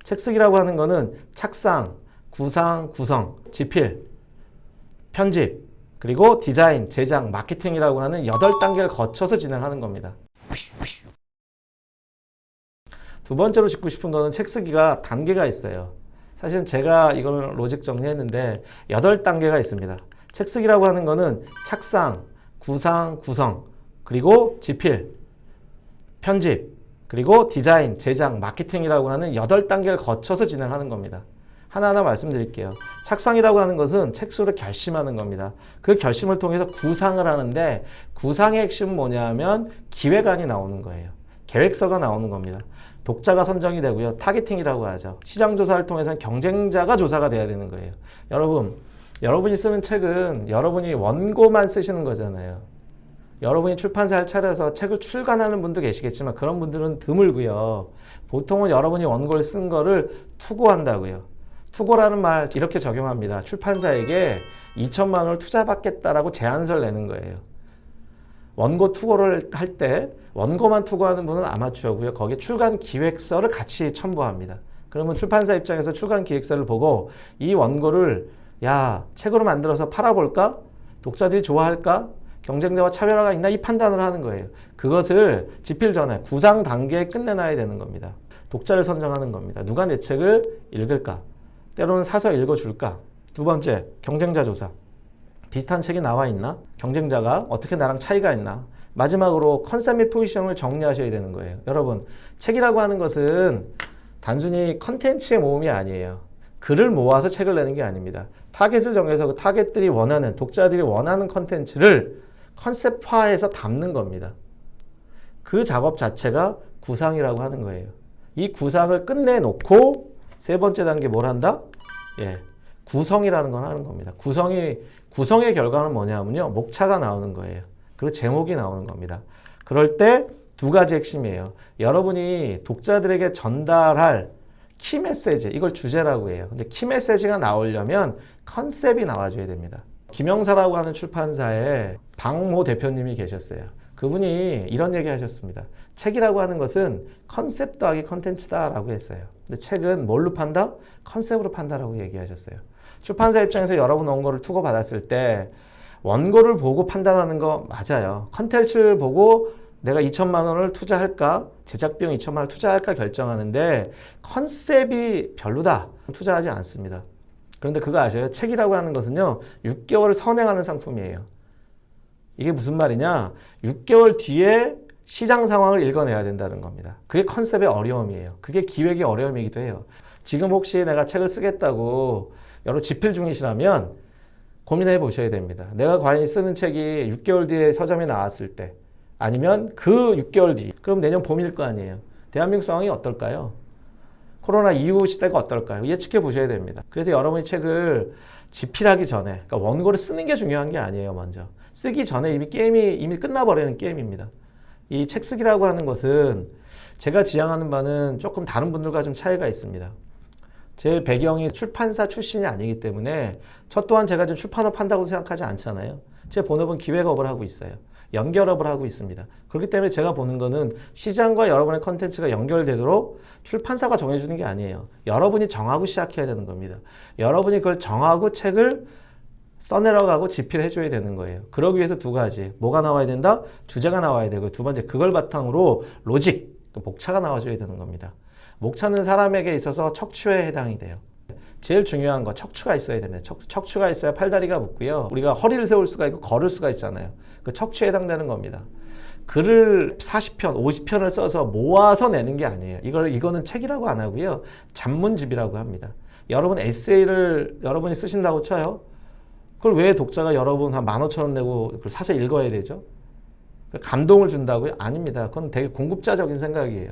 책 쓰기라고 하는 거는 착상, 구상, 구성, 집필, 편집, 그리고 디자인, 제작, 마케팅이라고 하는 8단계를 거쳐서 진행하는 겁니다. 두 번째로 짚고 싶은 거는 책 쓰기가 단계가 있어요. 사실은 제가 이걸 로직 정리했는데 8단계가 있습니다. 책 쓰기라고 하는 거는 착상, 구상, 구성, 그리고 집필, 편집, 그리고 디자인, 제작, 마케팅이라고 하는 8단계를 거쳐서 진행하는 겁니다. 하나하나 말씀드릴게요. 착상이라고 하는 것은 책수를 결심하는 겁니다. 그 결심을 통해서 구상을 하는데 구상의 핵심은 뭐냐면 기획안이 나오는 거예요. 계획서가 나오는 겁니다. 독자가 선정이 되고요. 타겟팅이라고 하죠. 시장조사를 통해서는 경쟁자가 조사가 돼야 되는 거예요. 여러분이 쓰는 책은 여러분이 원고만 쓰시는 거잖아요. 여러분이 출판사를 차려서 책을 출간하는 분도 계시겠지만 그런 분들은 드물고요. 보통은 여러분이 원고를 쓴 거를 투고한다고요. 투고라는 말 이렇게 적용합니다. 출판사에게 2천만 원을 투자받겠다라고 제안서를 내는 거예요. 원고 투고를 할 때 원고만 투고하는 분은 아마추어고요. 거기에 출간 기획서를 같이 첨부합니다. 그러면 출판사 입장에서 출간 기획서를 보고 이 원고를 책으로 만들어서 팔아볼까? 독자들이 좋아할까? 경쟁자와 차별화가 있나? 이 판단을 하는 거예요. 그것을 집필 전에 구상 단계에 끝내놔야 되는 겁니다. 독자를 선정하는 겁니다. 누가 내 책을 읽을까? 때로는 사서 읽어줄까? 두 번째, 경쟁자 조사. 비슷한 책이 나와 있나? 경쟁자가 어떻게 나랑 차이가 있나? 마지막으로 컨셉 및 포지션을 정리하셔야 되는 거예요. 여러분, 책이라고 하는 것은 단순히 컨텐츠의 모음이 아니에요. 글을 모아서 책을 내는 게 아닙니다. 타겟을 정해서 그 타겟들이 원하는, 독자들이 원하는 컨텐츠를 컨셉화해서 담는 겁니다. 그 작업 자체가 구상이라고 하는 거예요. 이 구상을 끝내놓고 세 번째 단계 뭘 한다? 구성이라는 걸 하는 겁니다. 구성의 결과는 뭐냐면요. 목차가 나오는 거예요. 그리고 제목이 나오는 겁니다. 그럴 때 두 가지 핵심이에요. 여러분이 독자들에게 전달할 키 메시지, 이걸 주제라고 해요. 근데 키 메시지가 나오려면 컨셉이 나와줘야 됩니다. 김영사라고 하는 출판사에 박모 대표님이 계셨어요. 그분이 이런 얘기 하셨습니다. 책이라고 하는 것은 컨셉 더하기 컨텐츠다라고 했어요. 근데 책은 뭘로 판다? 컨셉으로 판다라고 얘기하셨어요. 출판사 입장에서 여러분 원고를 투고받았을 때 원고를 보고 판단하는 거 맞아요. 컨텐츠를 보고 내가 2천만 원을 투자할까? 제작 비용 2천만 원을 투자할까 결정하는데 컨셉이 별로다. 투자하지 않습니다. 그런데 그거 아셔요? 책이라고 하는 것은요. 6개월을 선행하는 상품이에요. 이게 무슨 말이냐? 6개월 뒤에 시장 상황을 읽어내야 된다는 겁니다. 그게 컨셉의 어려움이에요. 그게 기획의 어려움이기도 해요. 지금 혹시 내가 책을 쓰겠다고 여러 집필 중이시라면 고민해 보셔야 됩니다. 내가 과연 쓰는 책이 6개월 뒤에 서점에 나왔을 때 아니면 그 6개월 뒤, 그럼 내년 봄일 거 아니에요. 대한민국 상황이 어떨까요? 코로나 이후 시대가 어떨까요? 예측해 보셔야 됩니다. 그래서 여러분이 책을 집필하기 전에, 그러니까 원고를 쓰는 게 중요한 게 아니에요, 먼저. 쓰기 전에 이미 끝나버리는 게임입니다. 이 책 쓰기라고 하는 것은 제가 지향하는 바는 조금 다른 분들과 좀 차이가 있습니다. 제 배경이 출판사 출신이 아니기 때문에 저 또한 제가 지금 출판업 판다고 생각하지 않잖아요. 제 본업은 기획업을 하고 있어요. 연결업을 하고 있습니다. 그렇기 때문에 제가 보는 거는 시장과 여러분의 컨텐츠가 연결되도록 출판사가 정해주는 게 아니에요. 여러분이 정하고 시작해야 되는 겁니다. 여러분이 그걸 정하고 책을 써내려가고 집필해줘야 되는 거예요. 그러기 위해서 두 가지. 뭐가 나와야 된다? 주제가 나와야 되고 두 번째 그걸 바탕으로 로직, 목차가 나와줘야 되는 겁니다. 목차는 사람에게 있어서 척추에 해당이 돼요. 제일 중요한 거 척추가 있어야 됩니다. 척추가 있어야 팔다리가 붙고요. 우리가 허리를 세울 수가 있고 걸을 수가 있잖아요. 그 척추에 해당되는 겁니다. 글을 40편, 50편을 써서 모아서 내는 게 아니에요. 이거는 책이라고 안 하고요. 잡문집이라고 합니다. 여러분 에세이를 여러분이 쓰신다고 쳐요. 그걸 왜 독자가 여러분 한 15,000원 내고 그걸 사서 읽어야 되죠? 감동을 준다고요? 아닙니다. 그건 되게 공급자적인 생각이에요.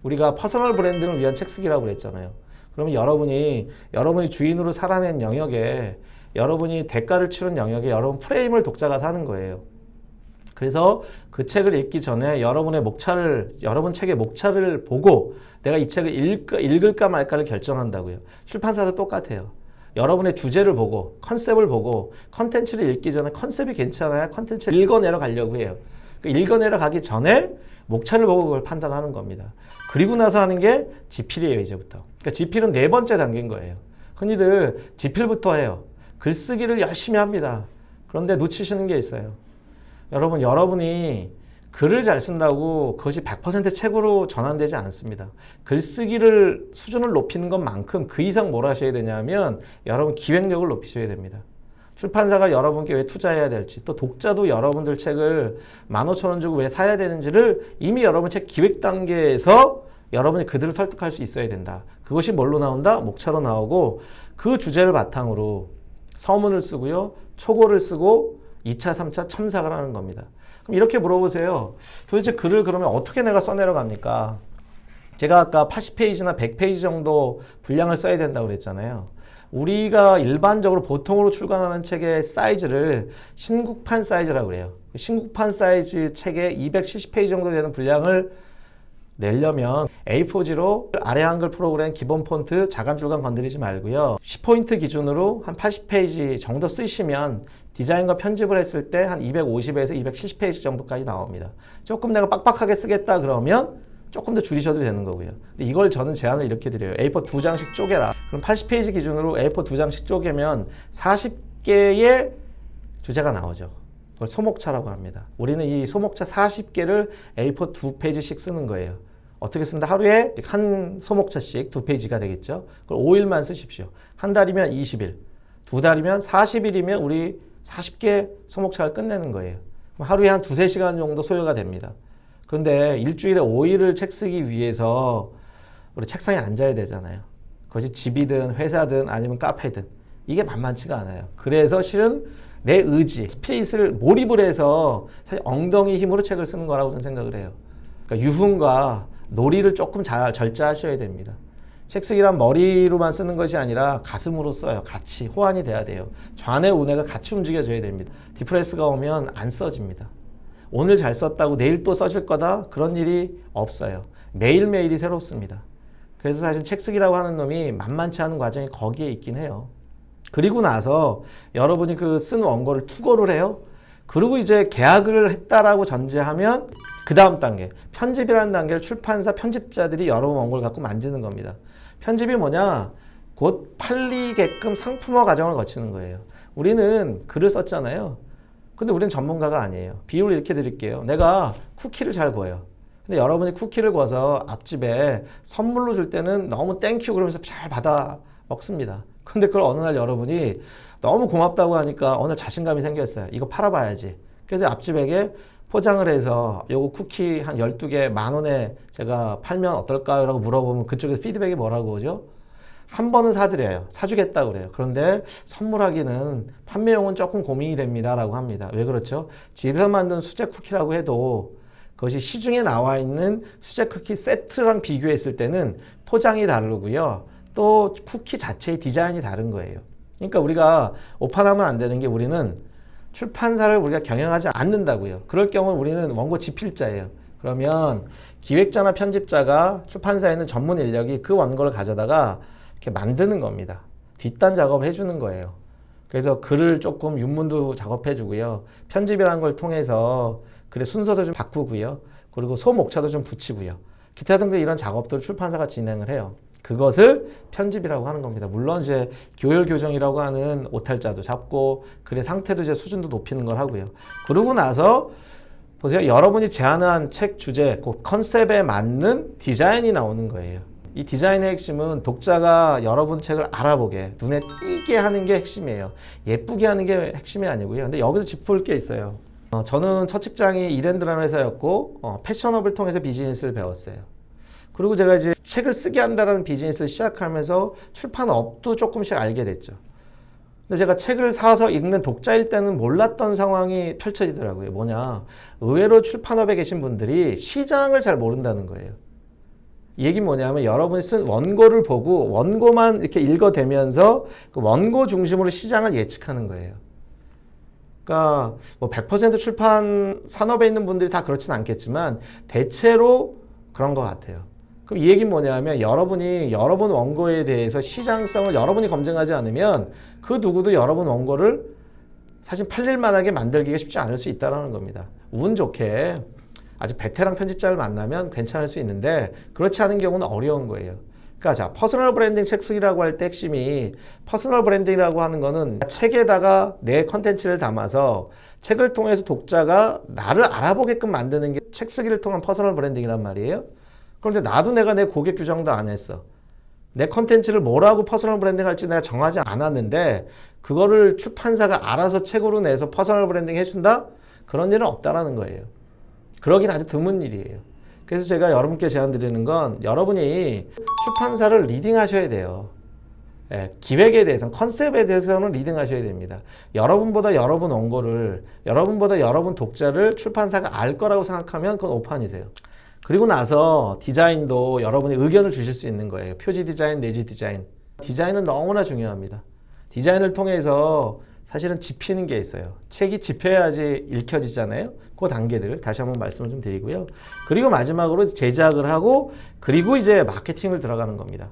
우리가 퍼스널 브랜딩을 위한 책 쓰기라고 그랬잖아요. 그러면 여러분이 주인으로 살아낸 영역에 여러분이 대가를 치른 영역에 여러분 프레임을 독자가 사는 거예요. 그래서 그 책을 읽기 전에 여러분 책의 목차를 보고 내가 이 책을 읽을까 말까를 결정한다고요. 출판사도 똑같아요. 여러분의 주제를 보고 컨셉을 보고 컨텐츠를 읽기 전에 컨셉이 괜찮아야 컨텐츠를 읽어내려 가려고 해요. 읽어내려 가기 전에 목차를 보고 그걸 판단하는 겁니다. 그리고 나서 하는 게 집필이에요, 이제부터. 그러니까 지필은 네 번째 단계인 거예요. 흔히들 지필부터 해요. 글쓰기를 열심히 합니다. 그런데 놓치시는 게 있어요. 여러분이 글을 잘 쓴다고 그것이 100% 책으로 전환되지 않습니다. 글쓰기를 수준을 높이는 것만큼 그 이상 뭘 하셔야 되냐면 여러분 기획력을 높이셔야 됩니다. 출판사가 여러분께 왜 투자해야 될지, 또 독자도 여러분들 책을 15,000원 주고 왜 사야 되는지를 이미 여러분 책 기획 단계에서 여러분이 그들을 설득할 수 있어야 된다. 그것이 뭘로 나온다? 목차로 나오고 그 주제를 바탕으로 서문을 쓰고요. 초고를 쓰고 2차, 3차 첨삭을 하는 겁니다. 그럼 이렇게 물어보세요. 도대체 글을 그러면 어떻게 내가 써내려갑니까? 제가 아까 80페이지나 100페이지 정도 분량을 써야 된다고 그랬잖아요. 우리가 일반적으로 보통으로 출간하는 책의 사이즈를 신국판 사이즈라고 그래요. 신국판 사이즈 책에 270페이지 정도 되는 분량을 내려면 A4지로 아래 한글 프로그램 기본 폰트 자간줄간 건드리지 말고요. 10포인트 기준으로 한 80페이지 정도 쓰시면 디자인과 편집을 했을 때 한 250에서 270페이지 정도까지 나옵니다. 조금 내가 빡빡하게 쓰겠다 그러면 조금 더 줄이셔도 되는 거고요. 근데 이걸 저는 제안을 이렇게 드려요. A4 2장씩 쪼개라. 그럼 80페이지 기준으로 A4 2장씩 쪼개면 40개의 주제가 나오죠. 그걸 소목차라고 합니다. 우리는 이 소목차 40개를 A4 2페이지씩 쓰는 거예요. 어떻게 쓴다? 하루에 한 소목차씩 2페이지가 되겠죠. 그걸 5일만 쓰십시오. 한 달이면 20일, 두 달이면 40일이면 우리 40개 소목차를 끝내는 거예요. 그럼 하루에 한 2-3시간 정도 소요가 됩니다. 그런데 일주일에 5일을 책 쓰기 위해서 우리 책상에 앉아야 되잖아요. 그것이 집이든 회사든 아니면 카페든 이게 만만치가 않아요. 그래서 실은 내 의지, 스피릿을 몰입을 해서 사실 엉덩이 힘으로 책을 쓰는 거라고 저는 생각을 해요. 그러니까 유흥과 놀이를 조금 잘 절제하셔야 됩니다. 책 쓰기란 머리로만 쓰는 것이 아니라 가슴으로 써요. 같이 호환이 돼야 돼요. 좌뇌 우뇌가 같이 움직여져야 됩니다. 디프레스가 오면 안 써집니다. 오늘 잘 썼다고 내일 또 써질 거다? 그런 일이 없어요. 매일매일이 새롭습니다. 그래서 사실 책 쓰기라고 하는 놈이 만만치 않은 과정이 거기에 있긴 해요. 그리고 나서 여러분이 그 쓴 원고를 투고를 해요. 그리고 이제 계약을 했다라고 전제하면 그 다음 단계, 편집이라는 단계를 출판사 편집자들이 여러분 원고를 갖고 만드는 겁니다. 편집이 뭐냐? 곧 팔리게끔 상품화 과정을 거치는 거예요. 우리는 글을 썼잖아요. 근데 우리는 전문가가 아니에요. 비유를 이렇게 드릴게요. 내가 쿠키를 잘 구워요. 근데 여러분이 쿠키를 구워서 앞집에 선물로 줄 때는 너무 땡큐 그러면서 잘 받아 먹습니다. 근데 그걸 어느 날 여러분이 너무 고맙다고 하니까 어느 날 자신감이 생겼어요. 이거 팔아봐야지. 그래서 앞집에게 포장을 해서 요거 쿠키 한 12개 10,000원에 제가 팔면 어떨까요? 라고 물어보면 그쪽에서 피드백이 뭐라고 오죠? 한 번은 사드려요. 사주겠다고 그래요. 그런데 선물하기는 판매용은 조금 고민이 됩니다. 라고 합니다. 왜 그렇죠? 집에서 만든 수제 쿠키라고 해도 그것이 시중에 나와 있는 수제 쿠키 세트랑 비교했을 때는 포장이 다르고요. 또 쿠키 자체의 디자인이 다른 거예요. 그러니까 우리가 오판하면 안 되는 게 우리는 출판사를 우리가 경영하지 않는다고요. 그럴 경우 우리는 원고 집필자예요. 그러면 기획자나 편집자가 출판사에 있는 전문 인력이 그 원고를 가져다가 이렇게 만드는 겁니다. 뒷단 작업을 해주는 거예요. 그래서 글을 조금 윤문도 작업해 주고요. 편집이라는 걸 통해서 글의 순서도 좀 바꾸고요. 그리고 소목차도 좀 붙이고요. 기타 등등 이런 작업들을 출판사가 진행을 해요. 그것을 편집이라고 하는 겁니다. 물론 이제 교열 교정이라고 하는 오탈자도 잡고 글의 상태도 이제 수준도 높이는 걸 하고요. 그러고 나서 보세요. 여러분이 제안한 책 주제, 그 컨셉에 맞는 디자인이 나오는 거예요. 이 디자인의 핵심은 독자가 여러분 책을 알아보게, 눈에 띄게 하는 게 핵심이에요. 예쁘게 하는 게 핵심이 아니고요. 근데 여기서 짚을 게 있어요. 저는 첫 직장이 이랜드라는 회사였고 패션업을 통해서 비즈니스를 배웠어요. 그리고 제가 이제 책을 쓰게 한다는 비즈니스를 시작하면서 출판업도 조금씩 알게 됐죠. 근데 제가 책을 사서 읽는 독자일 때는 몰랐던 상황이 펼쳐지더라고요. 뭐냐? 의외로 출판업에 계신 분들이 시장을 잘 모른다는 거예요. 이 얘기는 뭐냐면 여러분이 쓴 원고를 보고 원고만 이렇게 읽어대면서 그 원고 중심으로 시장을 예측하는 거예요. 그러니까 뭐 100% 출판 산업에 있는 분들이 다 그렇진 않겠지만 대체로 그런 것 같아요. 그럼 이 얘기는 뭐냐면 여러분이 여러분 원고에 대해서 시장성을 여러분이 검증하지 않으면 그 누구도 여러분 원고를 사실 팔릴 만하게 만들기가 쉽지 않을 수 있다는 겁니다. 운 좋게 아주 베테랑 편집자를 만나면 괜찮을 수 있는데 그렇지 않은 경우는 어려운 거예요. 그러니까 자, 퍼스널 브랜딩 책 쓰기라고 할 때 핵심이 퍼스널 브랜딩이라고 하는 거는 책에다가 내 컨텐츠를 담아서 책을 통해서 독자가 나를 알아보게끔 만드는 게 책 쓰기를 통한 퍼스널 브랜딩이란 말이에요. 그런데 나도 내가 내 고객 규정도 안 했어. 내 컨텐츠를 뭐라고 퍼스널 브랜딩 할지 내가 정하지 않았는데 그거를 출판사가 알아서 책으로 내서 퍼스널 브랜딩 해준다? 그런 일은 없다라는 거예요. 그러긴 아주 드문 일이에요. 그래서 제가 여러분께 제안 드리는 건 여러분이 출판사를 리딩하셔야 돼요. 예, 기획에 대해서는, 컨셉에 대해서는 리딩하셔야 됩니다. 여러분보다 여러분 원고를, 여러분보다 여러분 독자를 출판사가 알 거라고 생각하면 그건 오판이세요. 그리고 나서 디자인도 여러분이 의견을 주실 수 있는 거예요. 표지 디자인, 내지 디자인. 디자인은 너무나 중요합니다. 디자인을 통해서 사실은 짚히는 게 있어요. 책이 짚혀야지 읽혀지잖아요. 그 단계들 다시 한번 말씀을 좀 드리고요. 그리고 마지막으로 제작을 하고 그리고 이제 마케팅을 들어가는 겁니다.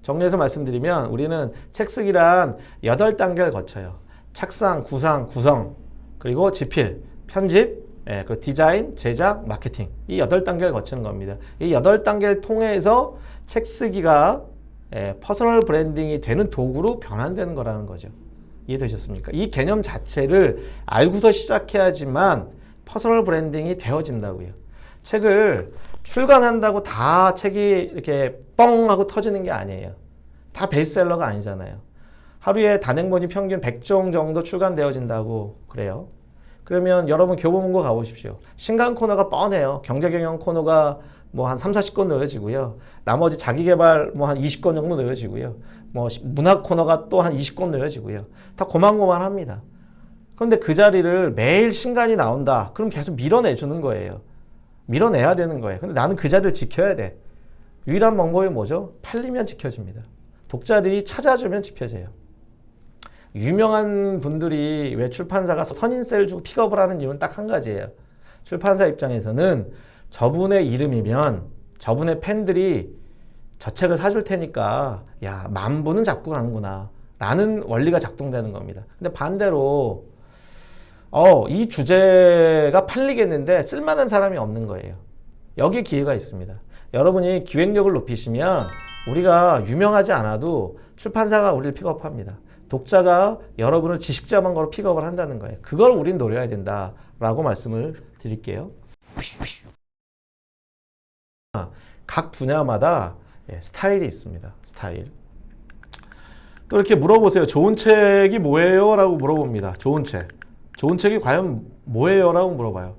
정리해서 말씀드리면 우리는 책 쓰기란 8단계를 거쳐요. 착상, 구상, 구성, 그리고 집필, 편집, 그리고 디자인, 제작, 마케팅. 이 8단계를 거치는 겁니다. 이 8단계를 통해서 책 쓰기가 퍼스널 브랜딩이 되는 도구로 변환되는 거라는 거죠. 이해되셨습니까? 이 개념 자체를 알고서 시작해야지만 퍼스널 브랜딩이 되어진다고요. 책을 출간한다고 다 책이 이렇게 뻥 하고 터지는 게 아니에요. 다 베스트셀러가 아니잖아요. 하루에 단행본이 평균 100종 정도 출간되어진다고 그래요. 그러면 여러분 교보문고 가보십시오. 신간 코너가 뻔해요. 경제경영 코너가 뭐 한 30-40권 넣어지고요. 나머지 자기개발 뭐 한 20권 정도 넣어지고요. 뭐 문학 코너가 또 한 20권 넣어지고요. 다 고만고만합니다. 그런데 그 자리를 매일 신간이 나온다. 그럼 계속 밀어내주는 거예요. 밀어내야 되는 거예요. 근데 나는 그 자리를 지켜야 돼. 유일한 방법이 뭐죠? 팔리면 지켜집니다. 독자들이 찾아주면 지켜져요. 유명한 분들이 왜 출판사가 선인세를 주고 픽업을 하는 이유는 딱 한 가지예요. 출판사 입장에서는 저분의 이름이면 저분의 팬들이 저 책을 사줄 테니까 야, 10,000부는 잡고 가는구나 라는 원리가 작동되는 겁니다. 근데 반대로 이 주제가 팔리겠는데 쓸만한 사람이 없는 거예요. 여기에 기회가 있습니다. 여러분이 기획력을 높이시면 우리가 유명하지 않아도 출판사가 우리를 픽업합니다. 독자가 여러분을 지식자만으로 픽업을 한다는 거예요. 그걸 우린 노려야 된다라고 말씀을 드릴게요. 각 분야마다 스타일이 있습니다. 스타일. 또 이렇게 물어보세요. 좋은 책이 뭐예요? 라고 물어봅니다. 좋은 책. 좋은 책이 과연 뭐예요? 라고 물어봐요.